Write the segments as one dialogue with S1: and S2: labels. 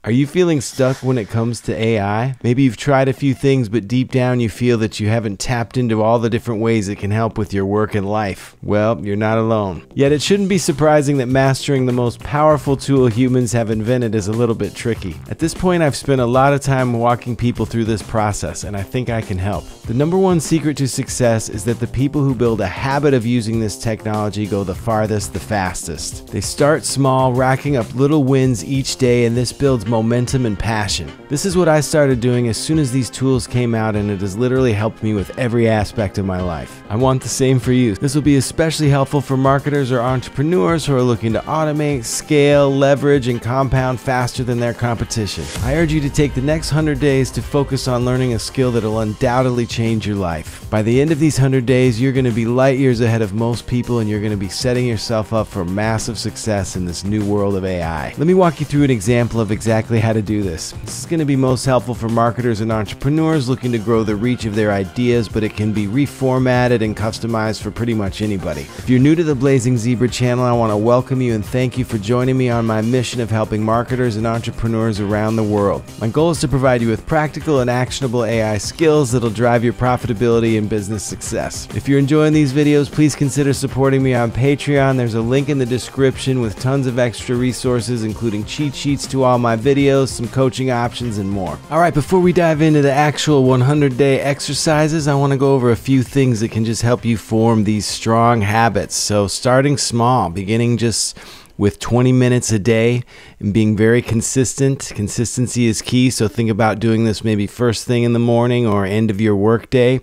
S1: Are you feeling stuck when it comes to AI? Maybe you've tried a few things, but deep down you feel that you haven't tapped into all the different ways it can help with your work and life. Well, you're not alone. Yet it shouldn't be surprising that mastering the most powerful tool humans have invented is a little bit tricky. At this point, I've spent a lot of time walking people through this process, and I think I can help. The number one secret to success is that the people who build a habit of using this technology go the farthest, the fastest. They start small, racking up little wins each day, and this builds momentum and passion. This is what I started doing as soon as these tools came out, and it has literally helped me with every aspect of my life. I want the same for you. This will be especially helpful for marketers or entrepreneurs who are looking to automate, scale, leverage, and compound faster than their competition. I urge you to take the next 100 days to focus on learning a skill that will undoubtedly change your life. By the end of these 100 days, you're going to be light years ahead of most people, and you're going to be setting yourself up for massive success in this new world of AI. Let me walk you through an example of exactly how to do this. This is going to be most helpful for marketers and entrepreneurs looking to grow the reach of their ideas, but it can be reformatted and customized for pretty much anybody. If you're new to the Blazing Zebra channel, I want to welcome you and thank you for joining me on my mission of helping marketers and entrepreneurs around the world. My goal is to provide you with practical and actionable AI skills that'll drive your profitability and business success. If you're enjoying these videos, please consider supporting me on Patreon. There's a link in the description with tons of extra resources, including cheat sheets to all my videos, some coaching options, and more. Alright, before we dive into the actual 100-day exercises, I want to go over a few things that can just help you form these strong habits. So starting small, beginning just with 20 minutes a day and being very consistent. Consistency is key, so think about doing this maybe first thing in the morning or end of your workday,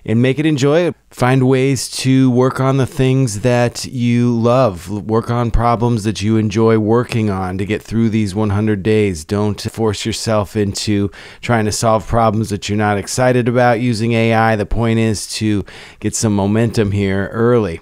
S1: and make it enjoyable. Find ways to work on the things that you love. Work on problems that you enjoy working on to get through these 100 days. Don't force yourself into trying to solve problems that you're not excited about using AI. The point is to get some momentum here early.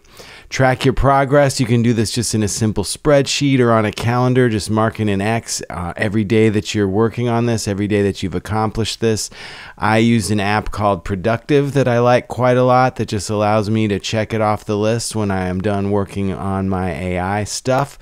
S1: Track your progress. You can do this just in a simple spreadsheet or on a calendar, just marking an X every day that you're working on this, every day that you've accomplished this. I use an app called Productive that I like quite a lot that just allows me to check it off the list when I am done working on my AI stuff.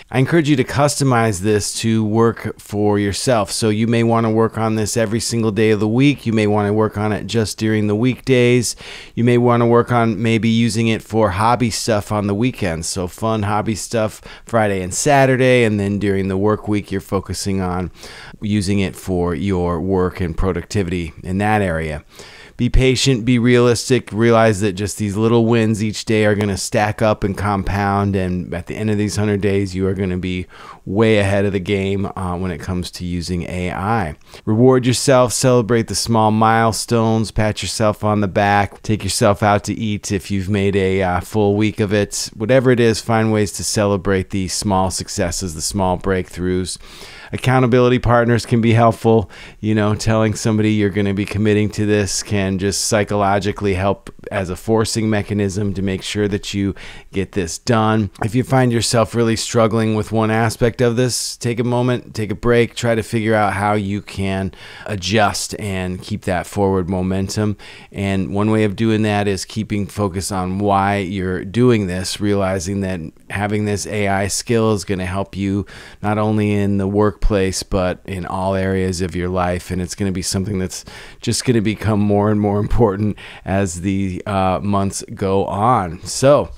S1: I encourage you to customize this to work for yourself. So you may want to work on this every single day of the week. You may want to work on it just during the weekdays. You may want to work on maybe using it for hobby stuff on the weekends. So fun hobby stuff Friday and Saturday, and then during the work week, you're focusing on using it for your work and productivity in that area. Be patient, be realistic, realize that just these little wins each day are going to stack up and compound, and at the end of these 100 days, you are going to be way ahead of the game when it comes to using AI. Reward yourself, celebrate the small milestones, pat yourself on the back, take yourself out to eat if you've made a full week of it. Whatever it is, find ways to celebrate the small successes, the small breakthroughs. Accountability partners can be helpful. You know, telling somebody you're going to be committing to this can just psychologically help as a forcing mechanism to make sure that you get this done. If you find yourself really struggling with one aspect of this, take a moment, take a break, try to figure out how you can adjust and keep that forward momentum. And one way of doing that is keeping focus on why you're doing this, realizing that having this AI skill is going to help you not only in the workplace, but in all areas of your life. And it's going to be something that's just going to become more and more important as the months go on. So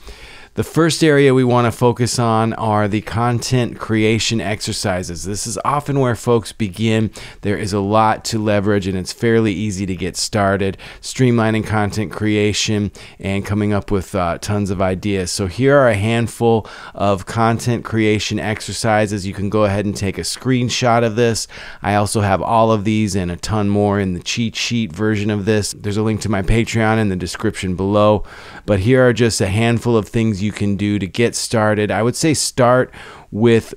S1: the first area we want to focus on are the content creation exercises. This is often where folks begin. There is a lot to leverage, and it's fairly easy to get started streamlining content creation and coming up with tons of ideas. So here are a handful of content creation exercises. You can go ahead and take a screenshot of this. I also have all of these and a ton more in the cheat sheet version of this. There's a link to my Patreon in the description below, but here are just a handful of things you can do to get started. I would say start with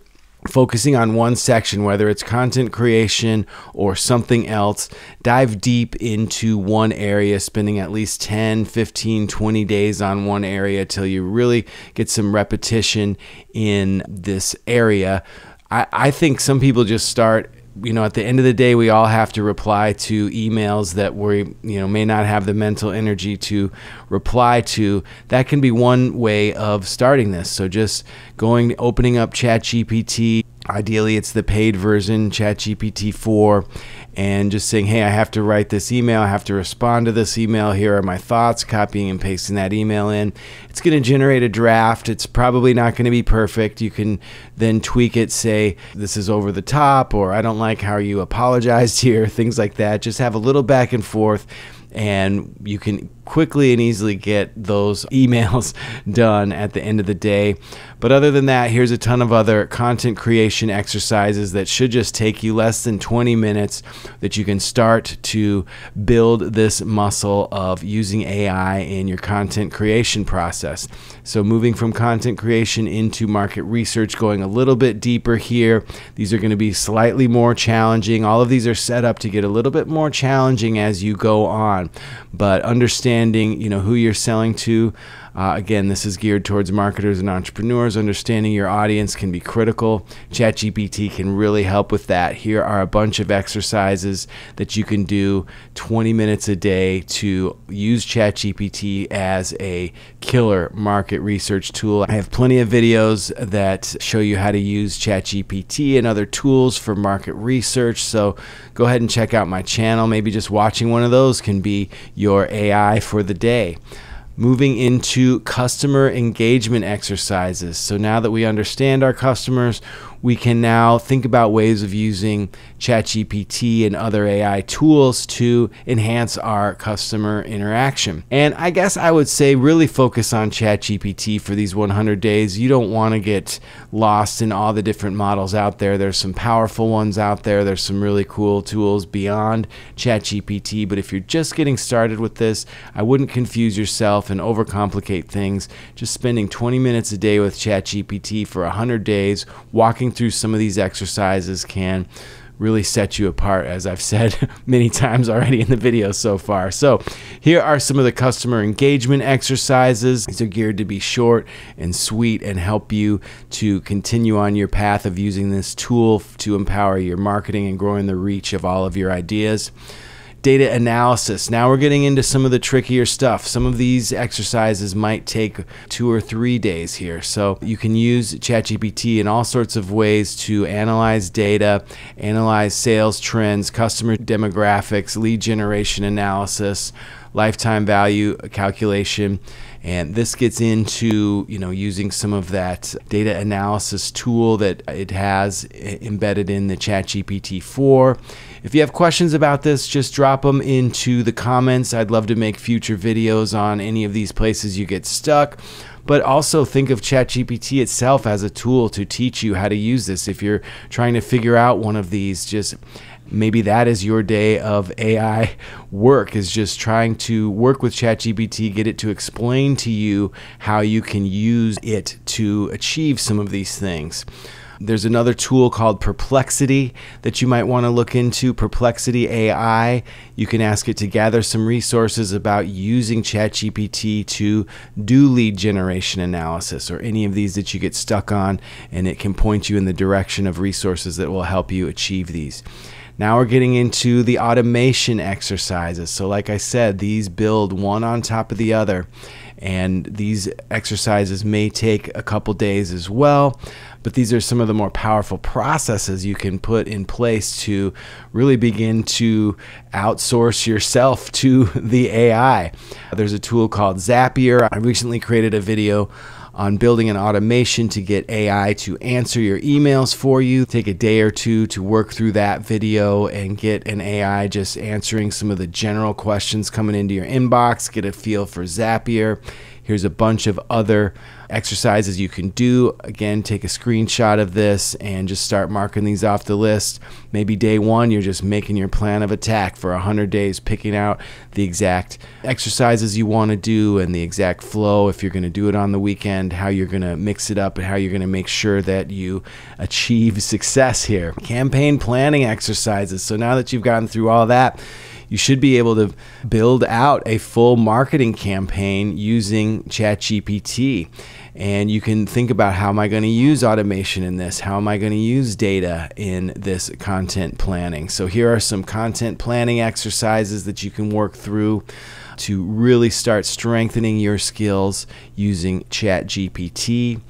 S1: focusing on one section, whether it's content creation or something else. Dive deep into one area, spending at least 10, 15, 20 days on one area till you really get some repetition in this area. I think some people just start, you know, at the end of the day, we all have to reply to emails that we, may not have the mental energy to reply to. That can be one way of starting this. So just opening up ChatGPT, Ideally, it's the paid version, ChatGPT 4, and just saying, hey, I have to write this email, I have to respond to this email, here are my thoughts, copying and pasting that email in. It's going to generate a draft. It's probably not going to be perfect. You can then tweak it, say, this is over the top, or I don't like how you apologized here, things like that. Just have a little back and forth, and you can quickly and easily get those emails done at the end of the day. But other than that, here's a ton of other content creation exercises that should just take you less than 20 minutes that you can start to build this muscle of using AI in your content creation process. So moving from content creation into market research, going a little bit deeper here. These are going to be slightly more challenging. All of these are set up to get a little bit more challenging as you go on. But understanding, who you're selling to. Again, this is geared towards marketers and entrepreneurs. Understanding your audience can be critical. ChatGPT can really help with that. Here are a bunch of exercises that you can do 20 minutes a day to use ChatGPT as a killer market research tool. I have plenty of videos that show you how to use ChatGPT and other tools for market research. So go ahead and check out my channel. Maybe just watching one of those can be your AI for the day. Moving into customer engagement exercises. So now that we understand our customers, we can now think about ways of using ChatGPT and other AI tools to enhance our customer interaction. And I guess I would say really focus on ChatGPT for these 100 days. You don't want to get lost in all the different models out there. There's some powerful ones out there. There's some really cool tools beyond ChatGPT. But if you're just getting started with this, I wouldn't confuse yourself and overcomplicate things. Just spending 20 minutes a day with ChatGPT for 100 days, walking through some of these exercises can really set you apart, as I've said many times already in the video so far. So here are some of the customer engagement exercises. These are geared to be short and sweet and help you to continue on your path of using this tool to empower your marketing and growing the reach of all of your ideas. Data analysis. Now we're getting into some of the trickier stuff. Some of these exercises might take 2 or 3 days here. So you can use ChatGPT in all sorts of ways to analyze data, analyze sales trends, customer demographics, lead generation analysis, lifetime value calculation. And this gets into, using some of that data analysis tool that it has embedded in the ChatGPT 4. If you have questions about this, just drop them into the comments. I'd love to make future videos on any of these places you get stuck. But also think of ChatGPT itself as a tool to teach you how to use this. If you're trying to figure out one of these, just maybe that is your day of AI work, is just trying to work with ChatGPT, get it to explain to you how you can use it to achieve some of these things. There's another tool called Perplexity that you might want to look into, Perplexity AI. You can ask it to gather some resources about using ChatGPT to do lead generation analysis or any of these that you get stuck on, and it can point you in the direction of resources that will help you achieve these. Now we're getting into the automation exercises. So like I said, these build one on top of the other, and these exercises may take a couple days as well, but these are some of the more powerful processes you can put in place to really begin to outsource yourself to the AI. There's a tool called Zapier. I recently created a video on building an automation to get AI to answer your emails for you. Take a day or two to work through that video and get an AI just answering some of the general questions coming into your inbox. Get a feel for Zapier. Here's a bunch of other exercises you can do. Again, take a screenshot of this and just start marking these off the list. Maybe day one, you're just making your plan of attack for 100 days, picking out the exact exercises you want to do and the exact flow, if you're going to do it on the weekend, how you're going to mix it up and how you're going to make sure that you achieve success here. Campaign planning exercises. So now that you've gotten through all that, you should be able to build out a full marketing campaign using ChatGPT. And you can think about, how am I going to use automation in this? How am I going to use data in this content planning? So here are some content planning exercises that you can work through to really start strengthening your skills using ChatGPT.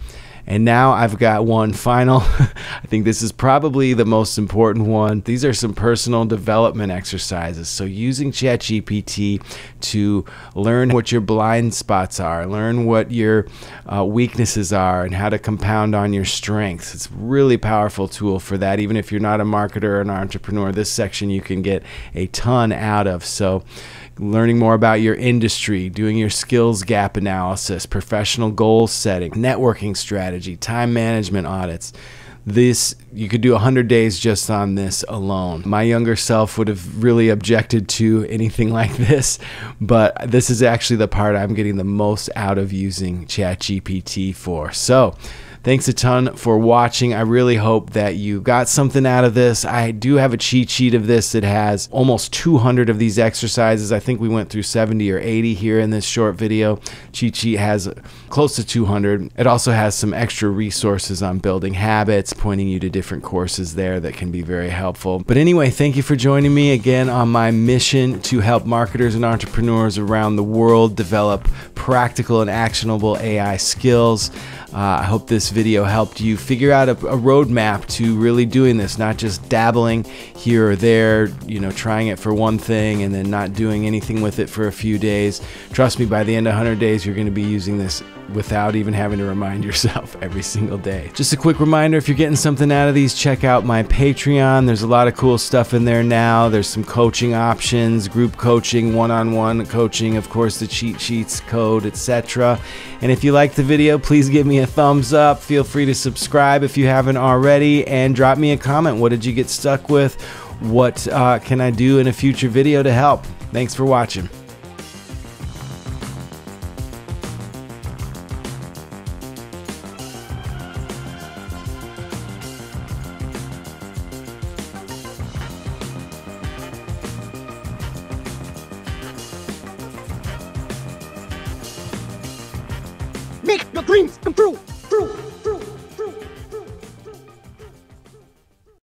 S1: And now I've got one final. I think this is probably the most important one. These are some personal development exercises. So using ChatGPT to learn what your blind spots are, learn what your weaknesses are, and how to compound on your strengths. It's a really powerful tool for that. Even if you're not a marketer or an entrepreneur, this section you can get a ton out of. So learning more about your industry, doing your skills gap analysis, professional goal setting, networking strategy, time management audits. This, you could do 100 days just on this alone. My younger self would have really objected to anything like this, but this is actually the part I'm getting the most out of using ChatGPT for. So thanks a ton for watching. I really hope that you got something out of this. I do have a cheat sheet of this that has almost 200 of these exercises. I think we went through 70 or 80 here in this short video. Cheat sheet has close to 200. It also has some extra resources on building habits, pointing you to different courses there that can be very helpful. But anyway, thank you for joining me again on my mission to help marketers and entrepreneurs around the world develop practical and actionable AI skills. I hope this video helped you figure out a roadmap to really doing this, not just dabbling here or there, trying it for one thing and then not doing anything with it for a few days. Trust me, by the end of 100 days, you're going to be using this without even having to remind yourself every single day. Just a quick reminder, if you're getting something out of these, check out my Patreon. There's a lot of cool stuff in there now. There's some coaching options, group coaching, one-on-one coaching, of course, the cheat sheets, code, etc. And if you like the video, please give me a thumbs up. Feel free to subscribe if you haven't already, and drop me a comment. What did you get stuck with? What can I do in a future video to help? Thanks for watching.
S2: Make your dreams come true.